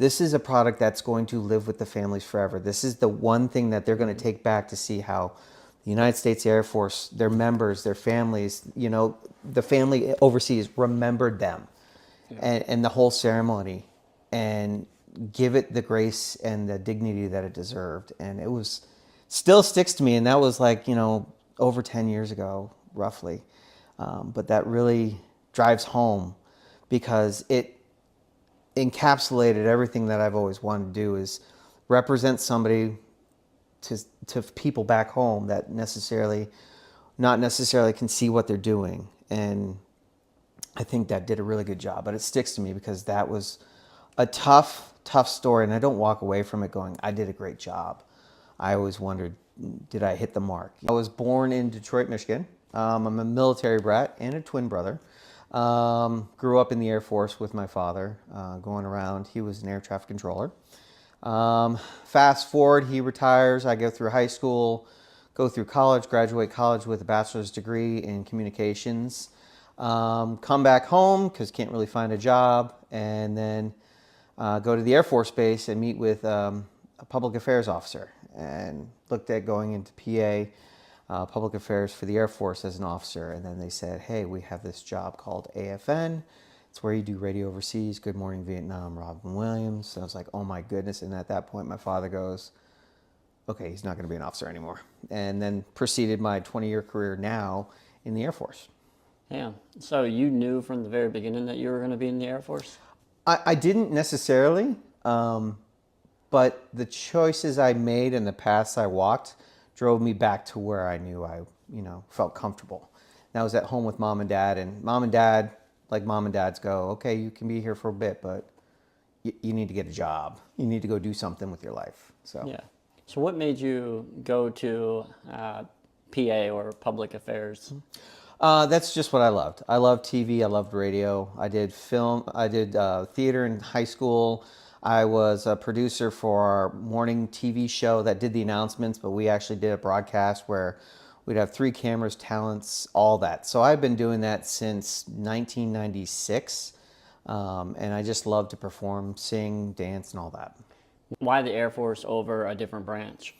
this is a product that's going to live with the families forever. This is the one thing that they're going to take back to see how the United States Air Force, their members, their families, the family overseas remembered them, and the whole ceremony, and give it the grace and the dignity that it deserved. And it was still sticks to me. And that was like, over 10 years ago, roughly. But that really drives home because it encapsulated everything that I've always wanted to do, is represent somebody to people back home that not necessarily can see what they're doing. And I think that did a really good job. But it sticks to me because that was a tough story, and I don't walk away from it going, I did a great job. I always wondered, did I hit the mark? I was born in Detroit, Michigan. I'm a military brat and a twin brother. Grew up in the Air Force with my father, going around. He was an air traffic controller. Fast forward, he retires. I go through high school, go through college, graduate college with a bachelor's degree in communications. Come back home because can't really find a job, and then go to the Air Force Base and meet with a public affairs officer, and looked at going into PA, public affairs for the Air Force as an officer. And then they said, hey, we have this job called AFN. It's where you do radio overseas, Good Morning Vietnam, Robin Williams. So I was like, oh my goodness. And at that point, my father goes, okay, he's not going to be an officer anymore. And then proceeded my 20-year career now in the Air Force. Yeah. So you knew from the very beginning that you were going to be in the Air Force? I didn't necessarily, but the choices I made and the paths I walked drove me back to where I knew I, felt comfortable. And I was at home with mom and dad, and mom and dad, like mom and dads go, okay, you can be here for a bit, but you need to get a job. You need to go do something with your life. So yeah. So what made you go to PA or public affairs? That's just what I loved. I loved TV. I loved radio. I did film. I did theater in high school. I was a producer for our morning TV show that did the announcements, but we actually did a broadcast where we'd have 3 cameras, talents, all that. So I've been doing that since 1996, and I just love to perform, sing, dance, and all that. Why the Air Force over a different branch?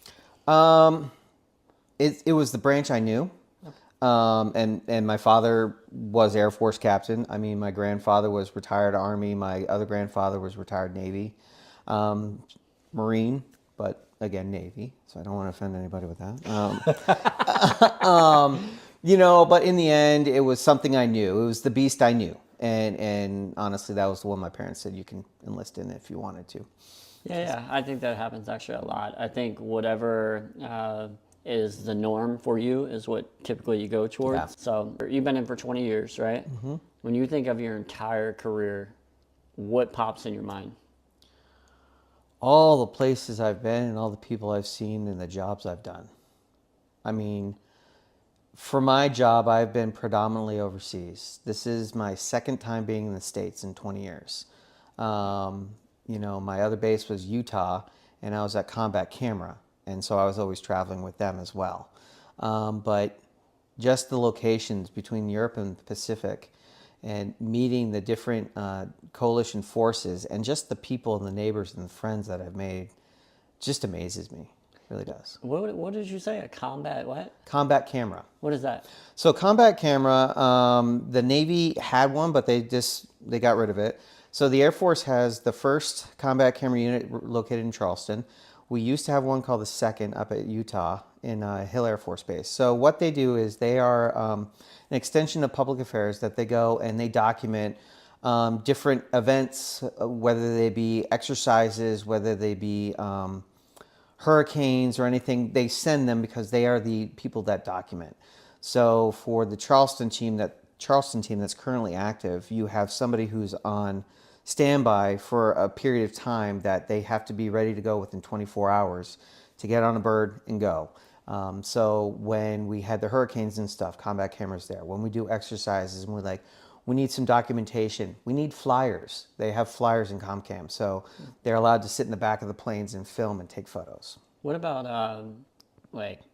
It was the branch I knew. And my father was Air Force captain. I mean, my grandfather was retired Army. My other grandfather was retired Navy, Marine, but again, Navy. So I don't want to offend anybody with that. But in the end, it was something I knew. It was the beast I knew. And honestly, that was the one my parents said you can enlist in if you wanted to. Yeah. I think that happens actually a lot. I think whatever is the norm for you is what typically you go towards. Yeah. So you've been in for 20 years, right? Mm-hmm. When you think of your entire career, what pops in your mind? All the places I've been and all the people I've seen and the jobs I've done. I mean, for my job, I've been predominantly overseas. This is my second time being in the States in 20 years. My other base was Utah, and I was at Combat Camera. And so I was always traveling with them as well. But just the locations between Europe and the Pacific, and meeting the different coalition forces, and just the people and the neighbors and the friends that I've made, just amazes me. It really does. What did you say? A combat what? Combat Camera. What is that? So Combat Camera, the Navy had one, but they got rid of it. So the Air Force has the first Combat Camera unit located in Charleston. We used to have one called the second up at Utah in Hill Air Force Base. So what they do is they are an extension of public affairs that they go and they document different events, whether they be exercises, whether they be hurricanes or anything. They send them because they are the people that document. So for the Charleston team that's currently active, you have somebody who's on standby for a period of time that they have to be ready to go within 24 hours to get on a bird and go. So when we had the hurricanes and stuff, Combat Camera's there. When we do exercises and we're like, we need some documentation. We need flyers. They have flyers in ComCam. So they're allowed to sit in the back of the planes and film and take photos. What about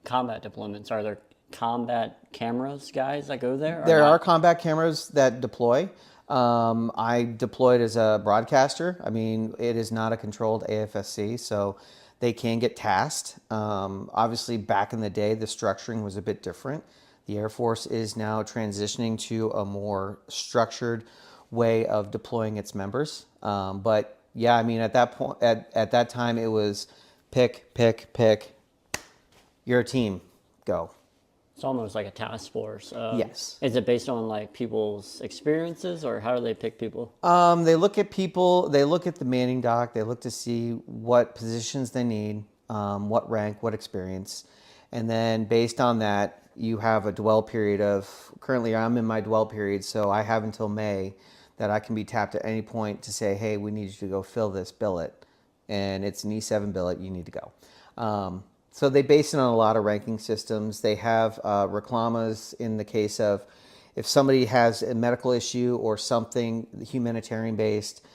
combat deployments? Are there combat cameras guys that go there? There are combat cameras that deploy. I deployed as a broadcaster. I mean, it is not a controlled AFSC, so they can get tasked. Obviously, back in the day, the structuring was a bit different. The Air Force is now transitioning to a more structured way of deploying its members. But yeah, I mean, at that point, at that time, it was pick, pick, pick. You're a team. Go. It's almost like a task force. Yes. Is it based on like people's experiences, or how do they pick people? They look at people, they look at the Manning doc, they look to see what positions they need, what rank, what experience. And then based on that, you have a dwell period of, currently I'm in my dwell period, so I have until May that I can be tapped at any point to say, hey, we need you to go fill this billet. And it's an E7 billet, you need to go. So they base it on a lot of ranking systems. They have reclamas in the case of if somebody has a medical issue or something humanitarian based,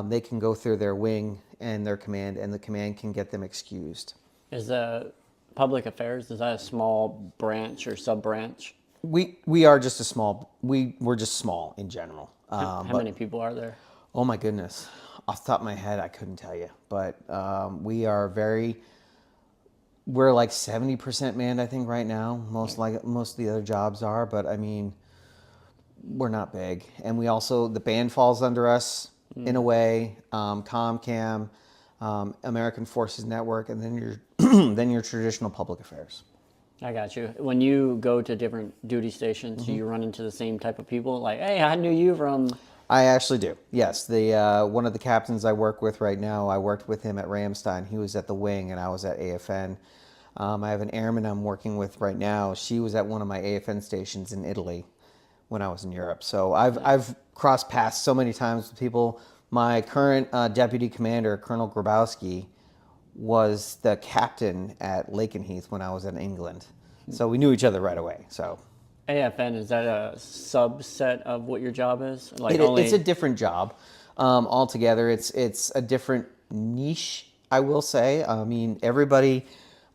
they can go through their wing and their command, and the command can get them excused. Is public affairs, is that a small branch or sub branch? We are just a small, we're just small in general. How many people are there? Oh my goodness. Off the top of my head, I couldn't tell you, but we're like 70% manned, I think, right now. Most of the other jobs are, but I mean, we're not big. And we also, the band falls under us in a way, ComCam, American Forces Network, and then then your traditional public affairs. I got you. When you go to different duty stations, do you run into the same type of people? Like, hey, I knew you from... I actually do. Yes, the one of the captains I work with right now, I worked with him at Ramstein. He was at the wing, and I was at AFN. I have an airman I'm working with right now. She was at one of my AFN stations in Italy when I was in Europe. So I've crossed paths so many times with people. My current deputy commander, Colonel Grabowski, was the captain at Lakenheath when I was in England. So we knew each other right away. So AFN, is that a subset of what your job is? Like it's a different job altogether. It's a different niche, I will say. I mean, everybody,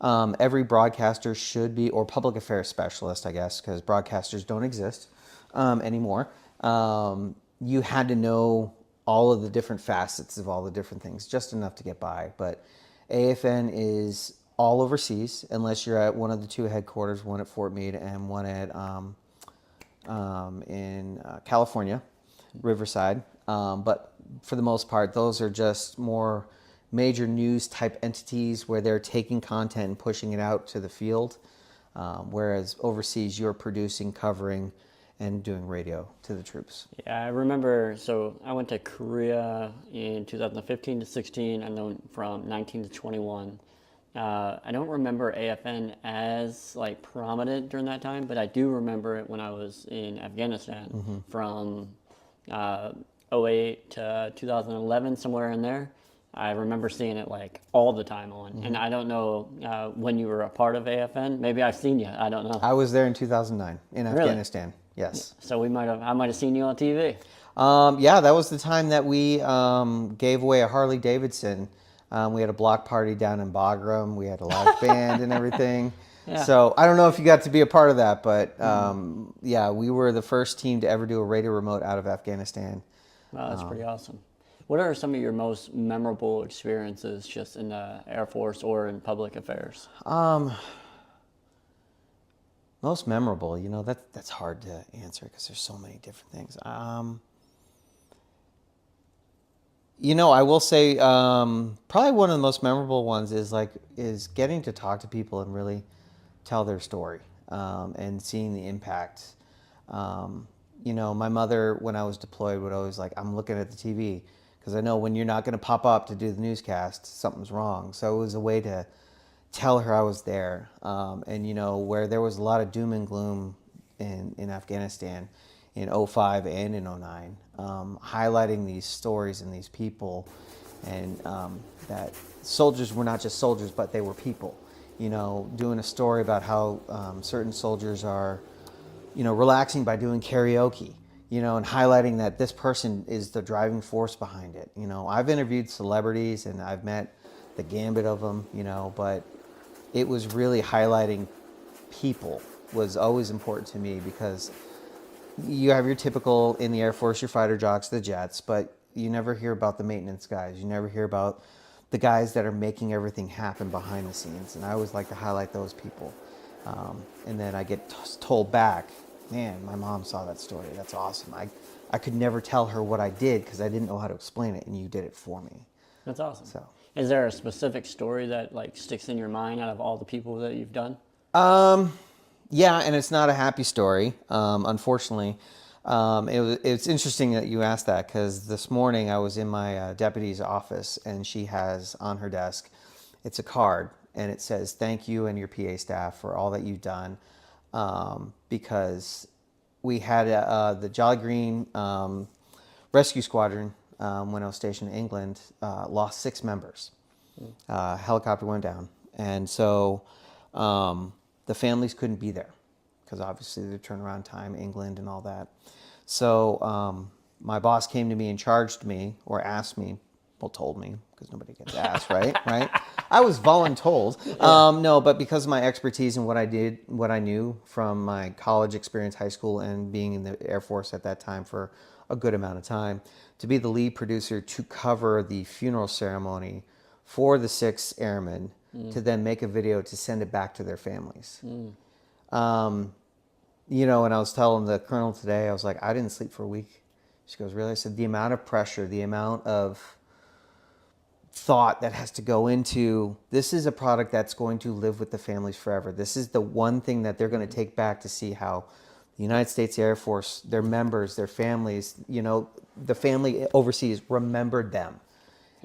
every broadcaster should be, or public affairs specialist, I guess, because broadcasters don't exist anymore. You had to know all of the different facets of all the different things, just enough to get by. But AFN is all overseas, unless you're at one of the two headquarters, one at Fort Meade and one at in California, Riverside. But for the most part, those are just more major news type entities where they're taking content and pushing it out to the field. Whereas overseas, you're producing, covering, and doing radio to the troops. Yeah, I remember, so I went to Korea in 2015 to 16, and then from 19 to 21. I don't remember AFN as like prominent during that time, but I do remember it when I was in Afghanistan from 08 to 2011, somewhere in there. I remember seeing it like all the time on, and I don't know when you were a part of AFN. Maybe I've seen you. I don't know. I was there in 2009 in Afghanistan. Yes. So I might have seen you on TV. Yeah, that was the time that we gave away a Harley Davidson. We had a block party down in Bagram. We had a live band and everything. Yeah. So I don't know if you got to be a part of that, but yeah, we were the first team to ever do a radio remote out of Afghanistan. Wow, that's pretty awesome. What are some of your most memorable experiences just in the Air Force or in public affairs? Most memorable, you know, that's hard to answer because there's so many different things. You know, I will say probably one of the most memorable ones is getting to talk to people and really tell their story and seeing the impact. You know, my mother, when I was deployed, would always like, I'm looking at the TV because I know when you're not going to pop up to do the newscast, something's wrong. So it was a way to tell her I was there. And, you know, where there was a lot of doom and gloom in Afghanistan in 05 and in 09, highlighting these stories and these people, and that soldiers were not just soldiers, but they were people. You know, doing a story about how certain soldiers are, you know, relaxing by doing karaoke, you know, and highlighting that this person is the driving force behind it. You know, I've interviewed celebrities and I've met the gambit of them, you know, but it was really highlighting people was always important to me because you have your typical in the Air Force, your fighter jocks, the jets, but you never hear about the maintenance guys. You never hear about the guys that are making everything happen behind the scenes. And I always like to highlight those people. And then I get told back, man, my mom saw that story. That's awesome. I could never tell her what I did because I didn't know how to explain it, and you did it for me. That's awesome. So, is there a specific story that like sticks in your mind out of all the people that you've done? yeah, and it's not a happy story, unfortunately. It's interesting that you asked that because this morning I was in my deputy's office, and she has on her desk, it's a card, and it says, "Thank you and your PA staff for all that you've done," because we had the Jolly Green Rescue Squadron, when I was stationed in England, lost 6 members. Helicopter went down, and so the families couldn't be there because obviously the turnaround time, England and all that. So my boss came to me and charged me, or asked me, well, told me, because nobody gets asked, right? Right? I was voluntold. No, but because of my expertise and what I did, what I knew from my college experience, high school, and being in the Air Force at that time for a good amount of time, to be the lead producer to cover the funeral ceremony for the 6 airmen, to then make a video to send it back to their families. You know, and I was telling the colonel today, I was like, I didn't sleep for a week. She goes, really? I said, the amount of pressure, the amount of thought that has to go into, this is a product that's going to live with the families forever. This is the one thing that they're going to take back to see how the United States Air Force, their members, their families, you know, the family overseas remembered them,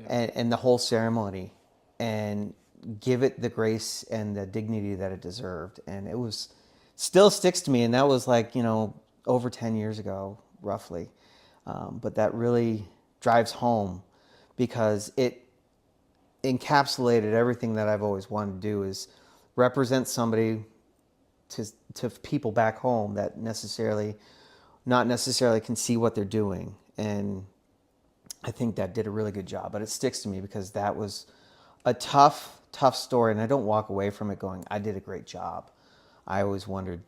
and the whole ceremony, and give it the grace and the dignity that it deserved. And it was, still sticks to me. And that was like, you know, over 10 years ago, roughly. But that really drives home because it encapsulated everything that I've always wanted to do, is represent somebody to people back home that not necessarily can see what they're doing. And I think that did a really good job, but it sticks to me because that was a tough story. And I don't walk away from it going, I did a great job. I always wondered,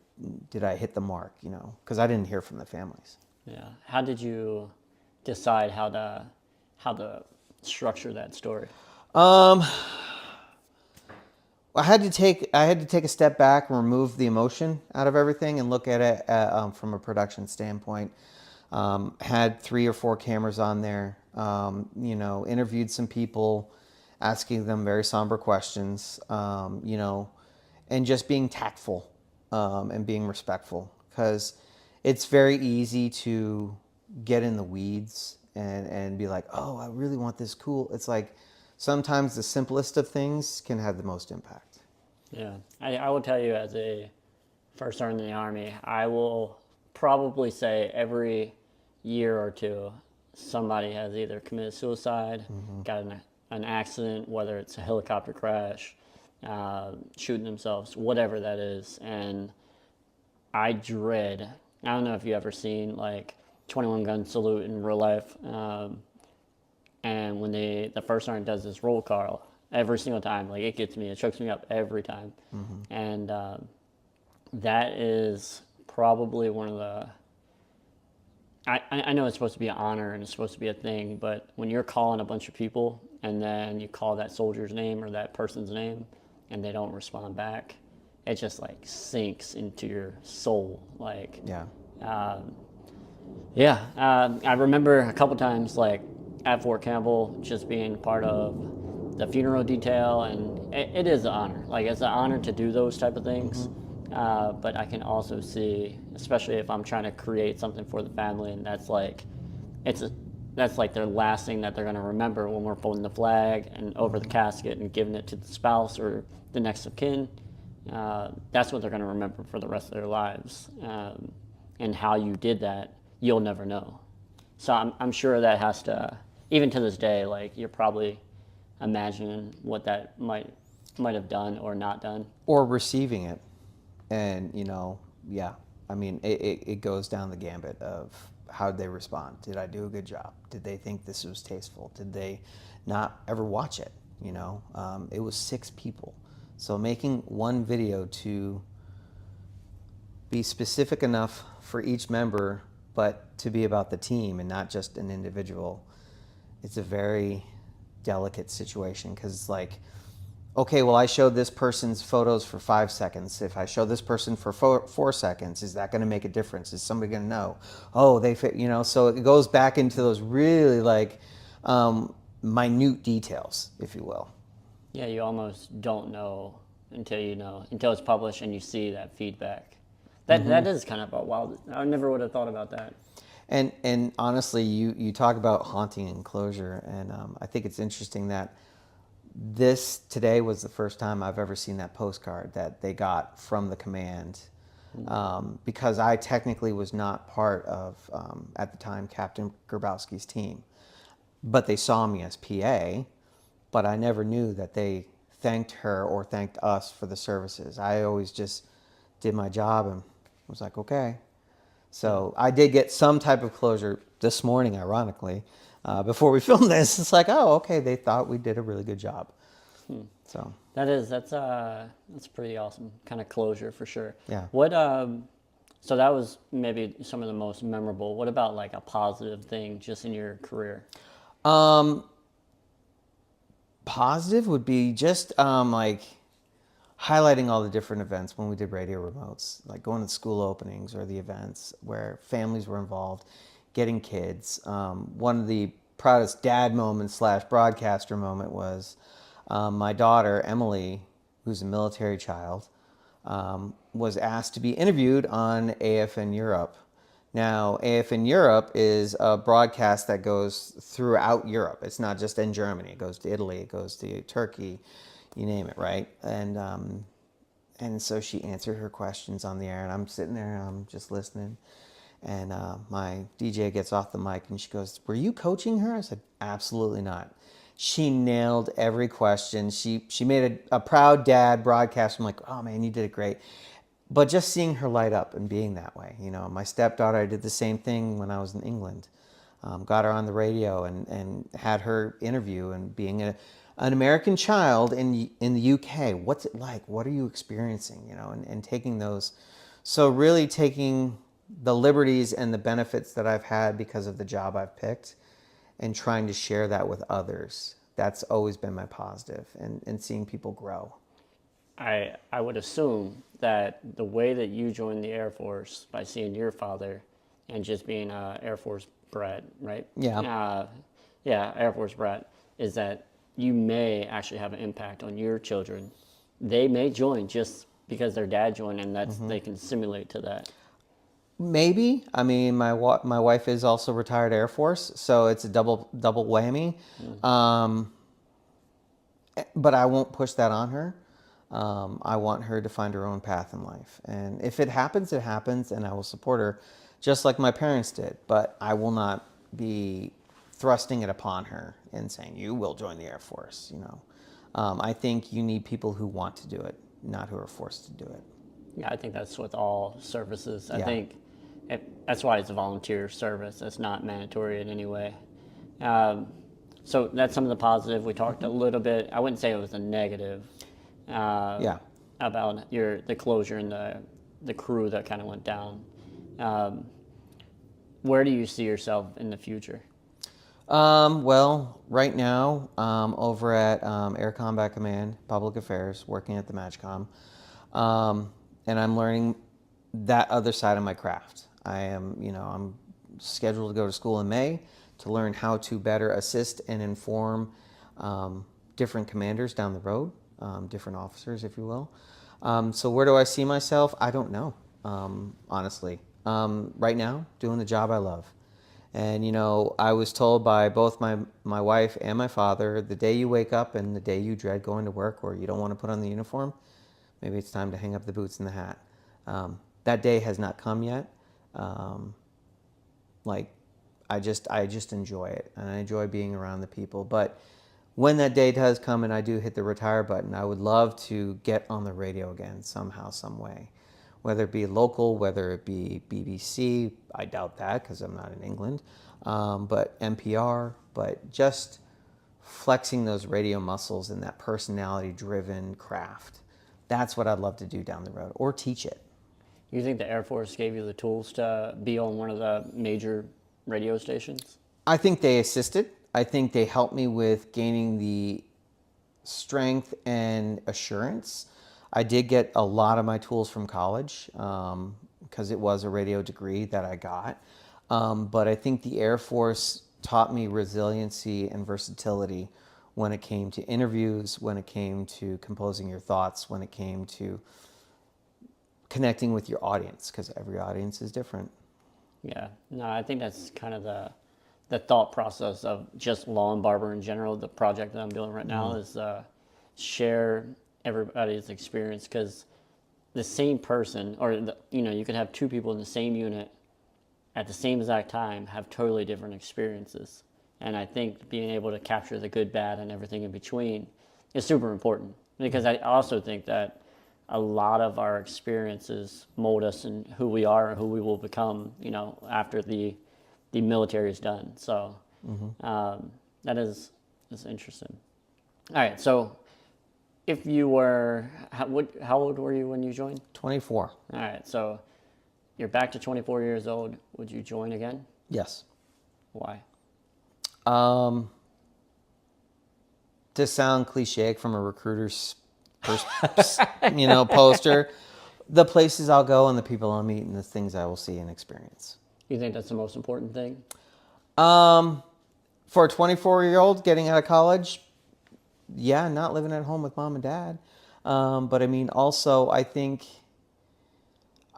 did I hit the mark, you know, because I didn't hear from the families. Yeah. How did you decide how to structure that story? I had to take a step back and remove the emotion out of everything and look at it from a production standpoint. Had 3 or 4 cameras on there. You know, interviewed some people, asking them very somber questions. You know, and just being tactful and being respectful, because it's very easy to get in the weeds and be like, oh, I really want this cool. It's like sometimes the simplest of things can have the most impact. Yeah, I will tell you, as a first sergeant in the Army, I will probably say every year or two, somebody has either committed suicide, got in an accident, whether it's a helicopter crash, shooting themselves, whatever that is. And I don't know if you ever seen like 21 gun salute in real life. And when the first sergeant does this roll call, every single time, like, it gets me, it chokes me up every time. And that is probably one of the, I know it's supposed to be an honor and it's supposed to be a thing, but when you're calling a bunch of people and then you call that soldier's name or that person's name and they don't respond back, it just like sinks into your soul. Like, I remember a couple times, like at Fort Campbell, just being part of the funeral detail, and it is an honor. Like, it's an honor to do those type of things. But I can also see, especially if I'm trying to create something for the family, and that's like their last thing that they're going to remember when we're folding the flag and over the casket and giving it to the spouse or the next of kin. That's what they're going to remember for the rest of their lives. And how you did that, you'll never know. So I'm sure that has to, even to this day, like, you're probably imagining what that might have done or not done, or receiving it. And, you know, I mean, it goes down the gambit of how did they respond. Did I do a good job? Did they think this was tasteful? Did they not ever watch it? You know, it was 6 people, so making one video to be specific enough for each member, but to be about the team and not just an individual. It's a very delicate situation because it's like, okay, well, I showed this person's photos for 5 seconds. If I show this person for 4 seconds, is that going to make a difference? Is somebody going to know? Oh, they fit, so it goes back into those really like minute details, if you will. Yeah, you almost don't know until it's published and you see that feedback. That is kind of a wild. I never would have thought about that. And honestly, you talk about haunting and closure, and I think it's interesting that today was the first time I've ever seen that postcard that they got from the command, because I technically was not part of, at the time, Captain Grabowski's team. But they saw me as PA, but I never knew that they thanked her or thanked us for the services. I always just did my job and was like, okay. So I did get some type of closure this morning, ironically. Before we filmed this, it's like, oh, okay, they thought we did a really good job. So that's pretty awesome kind of closure for sure. Yeah. So that was maybe some of the most memorable. What about like a positive thing just in your career? Positive would be just like highlighting all the different events when we did radio remotes, like going to school openings or the events where families were involved, getting kids. One of the proudest dad moments / broadcaster moment was my daughter, Emily, who's a military child, was asked to be interviewed on AFN Europe. Now, AFN Europe is a broadcast that goes throughout Europe. It's not just in Germany. It goes to Italy, it goes to Turkey, you name it, right? And so she answered her questions on the air, and I'm sitting there and I'm just listening. And my DJ gets off the mic and she goes, "Were you coaching her?" I said, "Absolutely not." She nailed every question. She made a proud dad broadcast. I'm like, "Oh man, you did it great." But just seeing her light up and being that way, my stepdaughter, I did the same thing when I was in England. Got her on the radio and had her interview, and being an American child in the UK, what's it like? What are you experiencing? And taking those. So really taking the liberties and the benefits that I've had because of the job I've picked and trying to share that with others. That's always been my positive, and seeing people grow. I would assume that the way that you joined the Air Force by seeing your father and just being an Air Force brat, right? Yeah. Air Force brat, is that you may actually have an impact on your children. They may join just because their dad joined, and they can simulate to that. Maybe. I mean, my wife is also retired Air Force, so it's a double whammy. But I won't push that on her. I want her to find her own path in life. And if it happens, it happens, and I will support her just like my parents did. But I will not be thrusting it upon her and saying, "You will join the Air Force." I think you need people who want to do it, not who are forced to do it. Yeah, I think that's with all services. I Yeah. think that's why it's a volunteer service. It's not mandatory in any way. So that's some of the positive. We talked a little bit. I wouldn't say it was a negative. About the closure and the crew that kind of went down. Where do you see yourself in the future? Well, right now, over at Air Combat Command, Public Affairs, working at the MAGCOM, and I'm learning that other side of my craft. I'm scheduled to go to school in May to learn how to better assist and inform different commanders down the road, different officers, if you will. So where do I see myself? I don't know, honestly. Right now, doing the job I love. And, I was told by both my wife and my father, the day you wake up and the day you dread going to work or you don't want to put on the uniform, maybe it's time to hang up the boots and the hat. That day has not come yet. I just enjoy it, and I enjoy being around the people. But when that day does come and I do hit the retire button, I would love to get on the radio again somehow, some way. Whether it be local, whether it be BBC, I doubt that because I'm not in England, but NPR, but just flexing those radio muscles and that personality-driven craft. That's what I'd love to do down the road, or teach it. You think the Air Force gave you the tools to be on one of the major radio stations? I think they assisted. I think they helped me with gaining the strength and assurance. I did get a lot of my tools from college because it was a radio degree that I got. But I think the Air Force taught me resiliency and versatility when it came to interviews, when it came to composing your thoughts, when it came to connecting with your audience, because every audience is different. Yeah, no, I think that's kind of the thought process of just Law and Barber in general. The project that I'm doing right now is share everybody's experience, because the same person, or you could have two people in the same unit at the same exact time have totally different experiences. And I think being able to capture the good, bad, and everything in between is super important, because I also think that a lot of our experiences mold us in who we are and who we will become, after the military is done. So that is interesting. All right, so if you were, how old were you when you joined? 24. All right, so you're back to 24 years old. Would you join again? Yes. Why? To sound cliche from a recruiter's poster, the places I'll go and the people I'll meet and the things I will see and experience. You think that's the most important thing? For a 24-year-old getting out of college, yeah, not living at home with mom and dad. But I mean, also, I think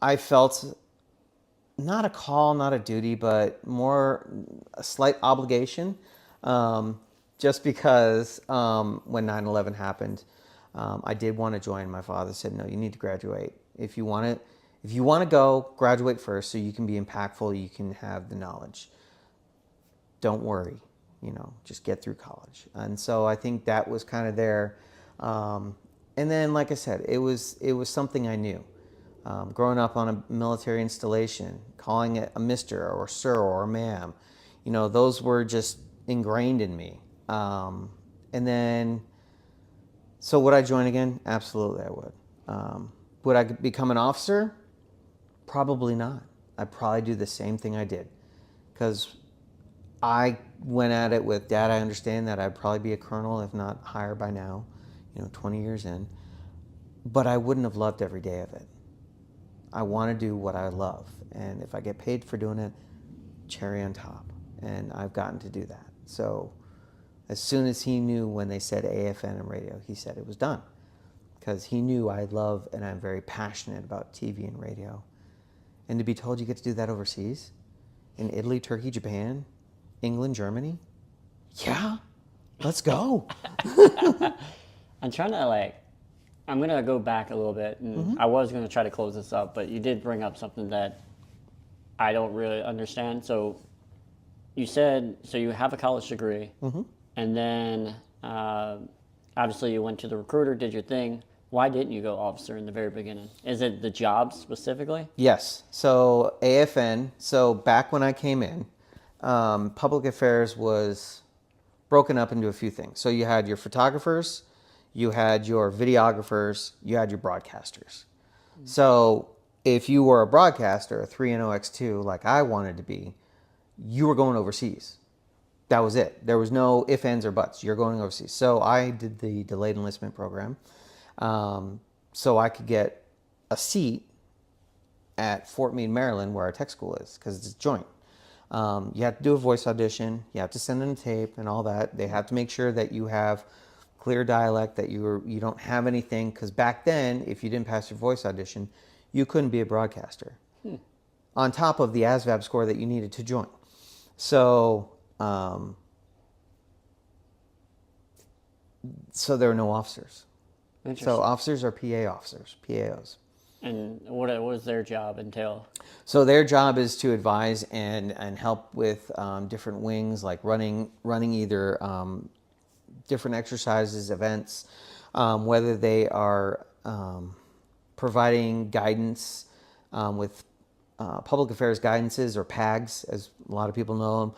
I felt not a call, not a duty, but more a slight obligation. Just because when 9/11 happened, I did want to join. My father said, "No, you need to graduate. If you want to go, graduate first, so you can be impactful. You can have the knowledge. Don't worry, just get through college." And so I think that was kind of there. And then, like I said, it was something I knew. Growing up on a military installation, calling it a Mr. or Sir or Ma'am, those were just ingrained in me. And then, so would I join again? Absolutely, I would. Would I become an officer? Probably not. I'd probably do the same thing I did, because I went at it with, Dad, I understand that I'd probably be a colonel, if not higher by now, 20 years in. But I wouldn't have loved every day of it. I want to do what I love. And if I get paid for doing it, cherry on top. And I've gotten to do that. So as soon as he knew when they said AFN and radio, he said it was done. Because he knew I love and I'm very passionate about TV and radio. And to be told you get to do that overseas, in Italy, Turkey, Japan, England, Germany, yeah, let's go. I'm trying to I'm going to go back a little bit, and I was going to try to close this up, but you did bring up something that I don't really understand. So you said, so you have a college degree, and then obviously you went to the recruiter, did your thing. Why didn't you go officer in the very beginning? Is it the job specifically? Yes. So AFN, so back when I came in, public affairs was broken up into a few things. So you had your photographers, you had your videographers, you had your broadcasters. So if you were a broadcaster, a 3NOX2, like I wanted to be, you were going overseas. That was it. There was no ifs, ands, or buts. You're going overseas. So I did the delayed enlistment program, so I could get a seat at Fort Meade, Maryland, where our tech school is, because it's joint. You have to do a voice audition. You have to send in a tape and all that. They have to make sure that you have clear dialect, that you don't have anything, because back then, if you didn't pass your voice audition, you couldn't be a broadcaster. On top of the ASVAB score that you needed to join. So, so there are no officers. So officers are PA officers, PAOs. And what does their job entail? So their job is to advise and help with different wings, like running either different exercises, events, whether they are providing guidance with public affairs guidances, or PAGs, as a lot of people know them,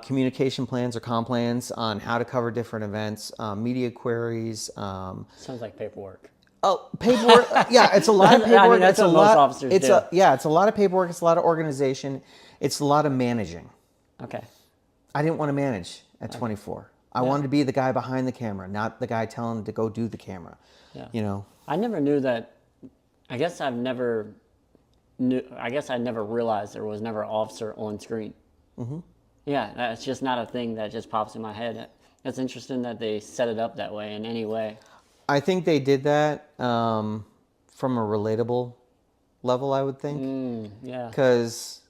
communication plans or comm plans on how to cover different events, media queries. Sounds like paperwork. Oh, paperwork. Yeah, it's a lot of I paperwork. mean, that's it's what a most lot. officers It's do. it's a lot of paperwork. It's a lot of organization. It's a lot of managing. Okay. I didn't want to manage at 24. I wanted to be the guy behind the camera, not the guy telling to go do the camera. Yeah. You know. I never knew that. I guess I never realized there was never an officer on screen. Mm-hmm. Yeah, that's just not a thing that just pops in my head. It's interesting that they set it up that way in any way. I think they did that from a relatable level, I would think. Yeah. Because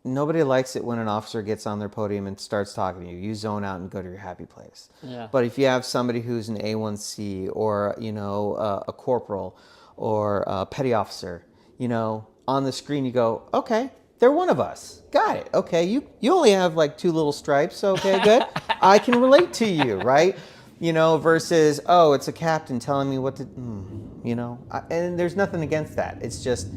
nobody likes it when an officer gets on their podium and starts talking to you. You zone out and go to your happy place. Yeah. But if you have somebody who's an A1C or, a corporal or a petty officer, on the screen you go, okay, they're one of us. Got it. Okay, you only have like 2 little stripes. Okay, good. I can relate to you, right? Versus, oh, it's a captain telling me what to, and there's nothing against that. It's just,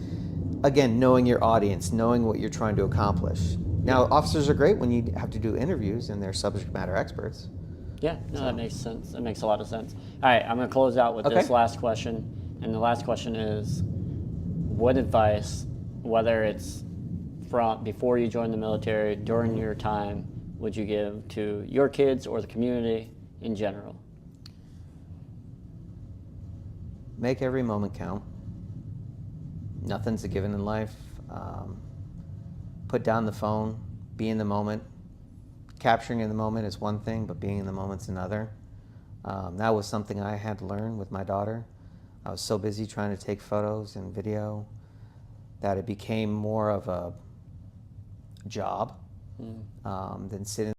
again, knowing your audience, knowing what you're trying to accomplish. Now, officers are great when you have to do interviews and they're subject matter experts. Yeah, no, that makes sense. That makes a lot of sense. All right, I'm going to close out with this last question. And the last question is, what advice, whether it's from before you joined the military, during your time, would you give to your kids or the community in general? Make every moment count. Nothing's a given in life. Put down the phone. Be in the moment. Capturing in the moment is one thing, but being in the moment's another. That was something I had to learn with my daughter. I was so busy trying to take photos and video that it became more of a job than sitting